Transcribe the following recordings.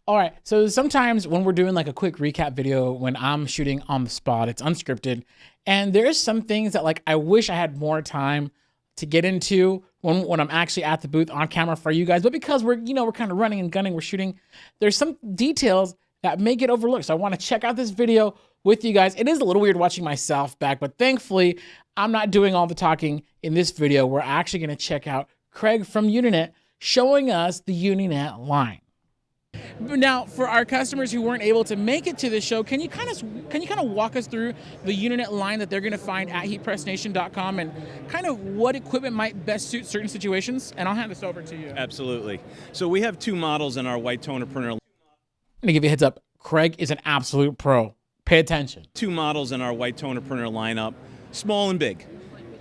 All right, so sometimes when we're doing like a quick recap video, when I'm shooting on the spot, it's unscripted, and there's some things that like I wish I had more time to get into when I'm actually at the booth on camera for you guys. But because we're kind of running and gunning, we're shooting, there's some details that may get overlooked. So I want to check out this video with you guys. It is a little weird watching myself back, but thankfully I'm not doing all the talking in this video. We're actually going to check out Craig from Uninet showing us the Uninet line. Now, for our customers who weren't able to make it to the show, can you kind of walk us through the Uninet line that they're going to find at heatpressnation.com and kind of what equipment might best suit certain situations? And I'll hand this over to you. Absolutely. So we have two models in our white toner printer. I'm gonna give you a heads up. Craig is an absolute pro. Pay attention. Two models in our white toner printer lineup, small and big.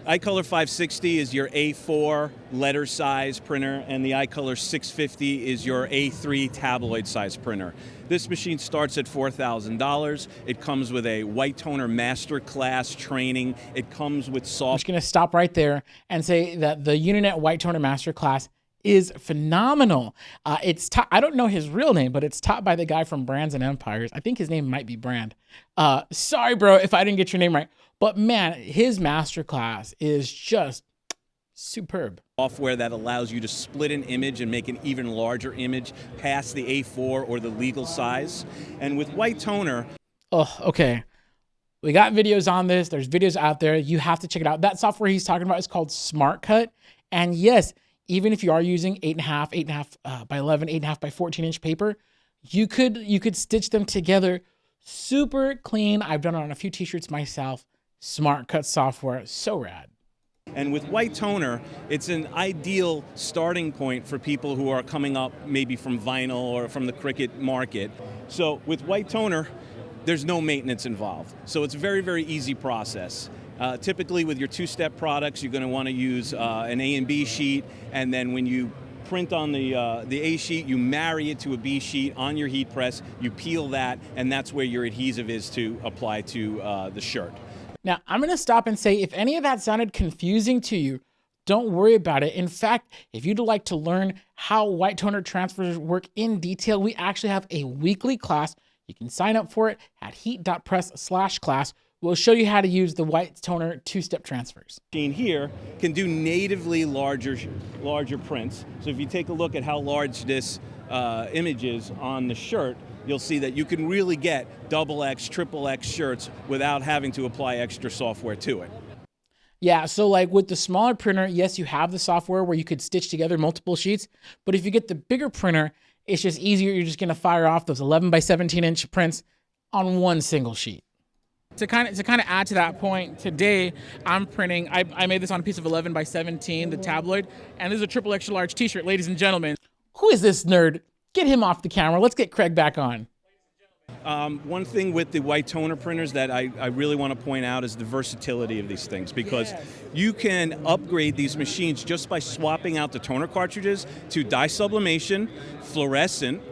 iColor 560 is your A4 letter size printer, and the iColor 650 is your A3 tabloid size printer. This machine starts at $4,000. It comes with a white toner master class training. It comes with soft. I'm just gonna stop right there and say that the Uninet white toner master class is phenomenal. It's I don't know his real name, but it's taught by the guy from Brands and Empires. I think his name might be Brand. Sorry, bro, if I didn't get your name right. But man, his masterclass is just superb. Software that allows you to split an image and make an even larger image past the A4 or the legal size. And with white toner. Oh, okay. We got videos on this. There's videos out there. You have to check it out. That software he's talking about is called Smart Cut. And yes, even if you are using 8.5 by 11, 8.5 by 14-inch paper, you could stitch them together super clean. I've done it on a few t-shirts myself. Smart Cut software, so rad. And with white toner, it's an ideal starting point for people who are coming up maybe from vinyl or from the Cricut market. So with white toner, there's no maintenance involved. So it's a very, very easy process. Typically with your two-step products, you're going to want to use an A and B sheet, and then when you print on the A sheet, you marry it to a B sheet on your heat press, you peel that, and that's where your adhesive is to apply to the shirt. Now, I'm going to stop and say, if any of that sounded confusing to you, don't worry about it. In fact, if you'd like to learn how white toner transfers work in detail, we actually have a weekly class. You can sign up for it at heat.press/class. We'll show you how to use the white toner two-step transfers. Machine here can do natively larger prints. So if you take a look at how large this image is on the shirt, you'll see that you can really get XXX, XXX shirts without having to apply extra software to it. Yeah, so like with the smaller printer, yes, you have the software where you could stitch together multiple sheets, but if you get the bigger printer, it's just easier. You're just gonna fire off those 11 by 17-inch prints on one single sheet. To kind of add to that point, today I'm printing, I made this on a piece of 11 by 17, the tabloid, and this is a triple extra large t-shirt, ladies and gentlemen. Who is this nerd? Get him off the camera. Let's get Craig back on. One thing with the white toner printers that I really want to point out is the versatility of these things, because you can upgrade these machines just by swapping out the toner cartridges to dye sublimation, fluorescent,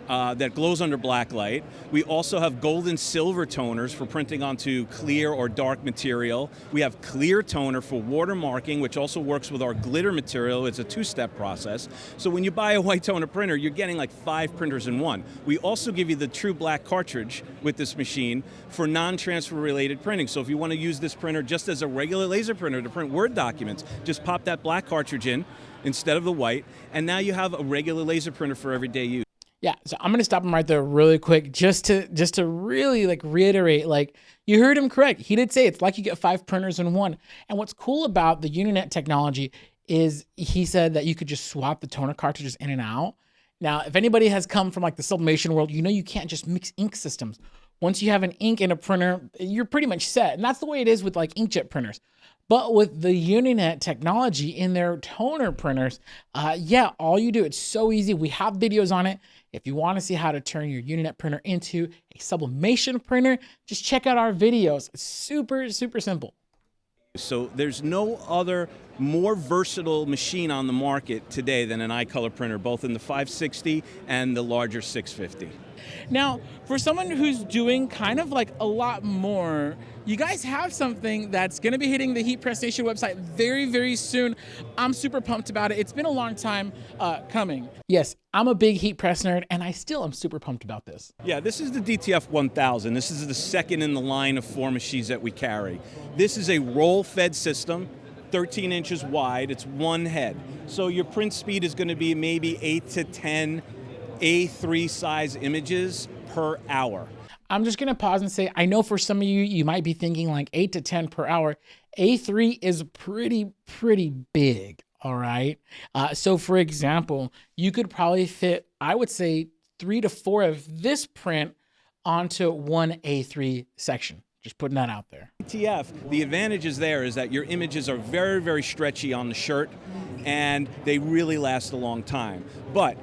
that glows under black light. We also have gold and silver toners for printing onto clear or dark material. We have clear toner for watermarking, which also works with our glitter material. It's a two-step process. So when you buy a white toner printer, you're getting like 5 printers in one. We also give you the true black cartridge with this machine for non-transfer related printing. So if you want to use this printer just as a regular laser printer to print Word documents, just pop that black cartridge in instead of the white, and now you have a regular laser printer for everyday use. Yeah, so I'm gonna stop him right there really quick, just to really like reiterate, like you heard him correct. He did say it's like you get 5 printers in one. And what's cool about the Uninet technology is he said that you could just swap the toner cartridges in and out. Now, if anybody has come from like the sublimation world, you know you can't just mix ink systems. Once you have an ink in a printer, you're pretty much set. And that's the way it is with like inkjet printers. But with the Uninet technology in their toner printers, yeah, all you do, it's so easy. We have videos on it. If you want to see how to turn your Uninet printer into a sublimation printer, just check out our videos. It's super, super simple. So there's no other more versatile machine on the market today than an iColor printer, both in the 560 and the larger 650. Now, for someone who's doing kind of like a lot more, you guys have something that's going to be hitting the Heat Press Nation website very, very soon. I'm super pumped about it. It's been a long time coming. Yes, I'm a big heat press nerd, and I still am super pumped about this. Yeah, this is the DTF 1000. This is the second in the line of 4 machines that we carry. This is a roll-fed system, 13 inches wide. It's one head. So your print speed is going to be maybe 8 to 10 A3 size images per hour. I'm just going to pause and say, I know for some of you, you might be thinking like 8 to 10 per hour. A3 is pretty big, all right? So for example, you could probably fit, I would say, 3 to 4 of this print onto one A3 section. Just putting that out there. DTF, the advantages there is that your images are very stretchy on the shirt, and they really last a long time. But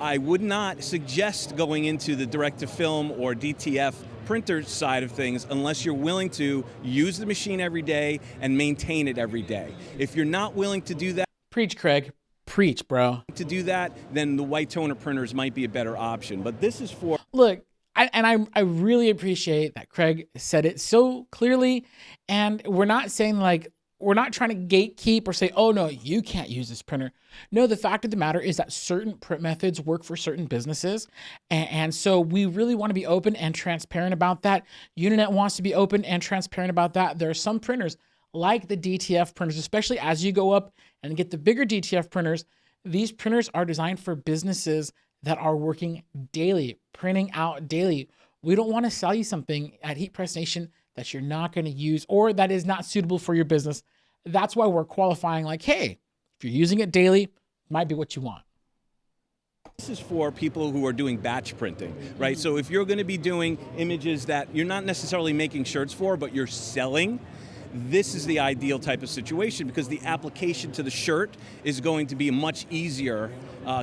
I would not suggest going into the direct-to-film or DTF printer side of things unless you're willing to use the machine every day and maintain it every day. If you're not willing to do that, preach, Craig. Preach, bro. To do that, then the white toner printers might be a better option. But this is for... Look, I really appreciate that Craig said it so clearly, and we're not saying like, we're not trying to gatekeep or say, oh no, you can't use this printer. No, the fact of the matter is that certain print methods work for certain businesses. And so we really want to be open and transparent about that. Uninet wants to be open and transparent about that. There are some printers like the DTF printers, especially as you go up and get the bigger DTF printers. These printers are designed for businesses that are working daily, printing out daily. We don't want to sell you something at Heat Press Nation that you're not going to use or that is not suitable for your business. That's why we're qualifying like, hey, if you're using it daily, might be what you want. This is for people who are doing batch printing, right? So if you're going to be doing images that you're not necessarily making shirts for, but you're selling, this is the ideal type of situation because the application to the shirt is going to be much easier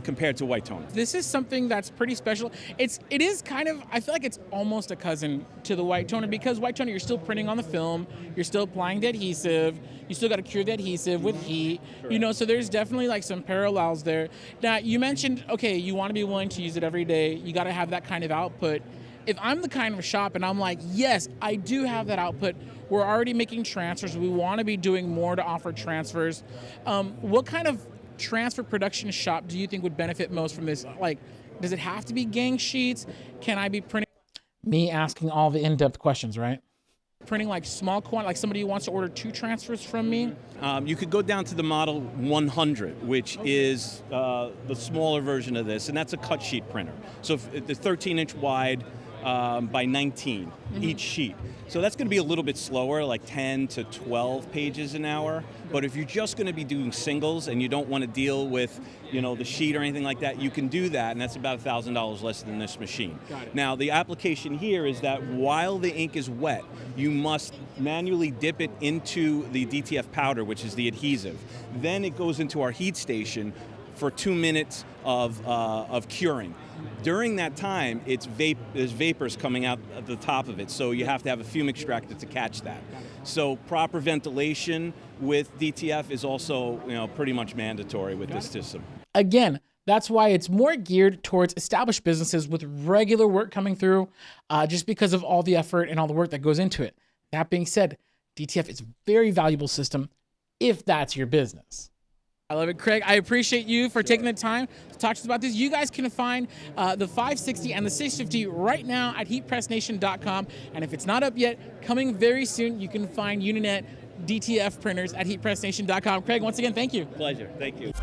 compared to white toner. This is something that's pretty special. It is kind of, I feel like it's almost a cousin to the white toner because white toner, you're still printing on the film, you're still applying the adhesive, you still got to cure the adhesive with heat, you know, so there's definitely like some parallels there. Now, you mentioned, okay, you want to be willing to use it every day, you got to have that kind of output. If I'm the kind of shop and I'm like, yes, I do have that output, we're already making transfers, we want to be doing more to offer transfers, what kind of transfer production shop do you think would benefit most from this? Like, does it have to be gang sheets? Can I be printing? Me asking all the in-depth questions, right? Printing like small quantity, like somebody who wants to order 2 transfers from me? You could go down to the model 100, which is the smaller version of this, and that's a cut sheet printer. So the 13-inch wide by 19 each sheet. So that's going to be a little bit slower, like 10 to 12 pages an hour. But if you're just going to be doing singles and you don't want to deal with, you know, the sheet or anything like that, you can do that, and that's about $1,000 less than this machine. Now, the application here is that while the ink is wet, you must manually dip it into the DTF powder, which is the adhesive. Then it goes into our heat station for 2 minutes of curing. During that time, there's vapors coming out at the top of it, so you have to have a fume extractor to catch that. So proper ventilation with DTF is also, you know, pretty much mandatory with this system. Again, that's why it's more geared towards established businesses with regular work coming through, just because of all the effort and all the work that goes into it. That being said, DTF is a very valuable system if that's your business. I love it, Craig. I appreciate you for taking the time to talk to us about this. You guys can find the 560 and the 650 right now at heatpressnation.com. And if it's not up yet, coming very soon, you can find Uninet DTF printers at heatpressnation.com. Craig, once again, thank you. Pleasure. Thank you.